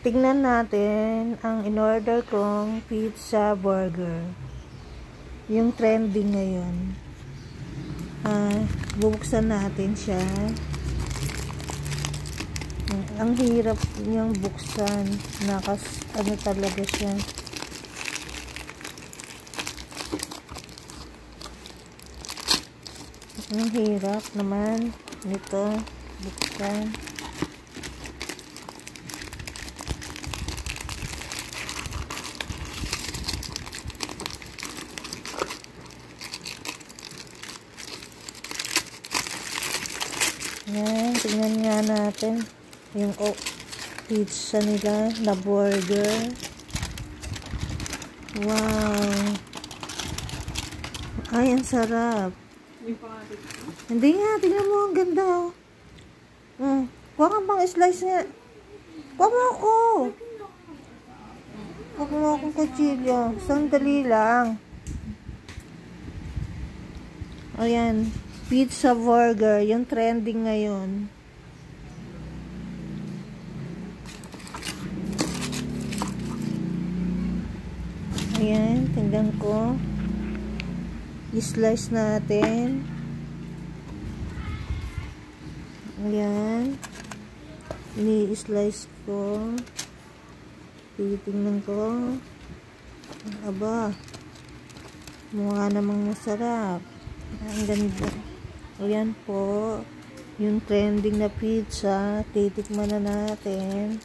Tingnan natin ang in-order kong pizza burger. Yung trending ngayon. Bubuksan natin siya. Ang hirap niyang buksan. Ano talaga siya. Ang hirap naman nito buksan. Yan, tingnan nga natin yung pizza nila na burger. Wow. Ay, ang sarap. Hindi nga, tingnan mo, ang ganda. Kuha ka pang slice nga. Kuha mo ako. Kuha mo akong kutsilyo. Sandali lang. Ayan. Pizza burger, yung trending ngayon. Ayan, tingnan ko. I-slice natin. Ayan. Ini-slice ko. Titingnan ko. Aba. Mukha namang masarap. Ang ganda. Ayan po, yung trending na pizza, titikman na natin.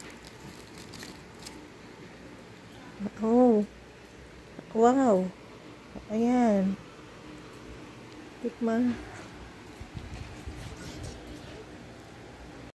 Oh, wow, ayan, tikman.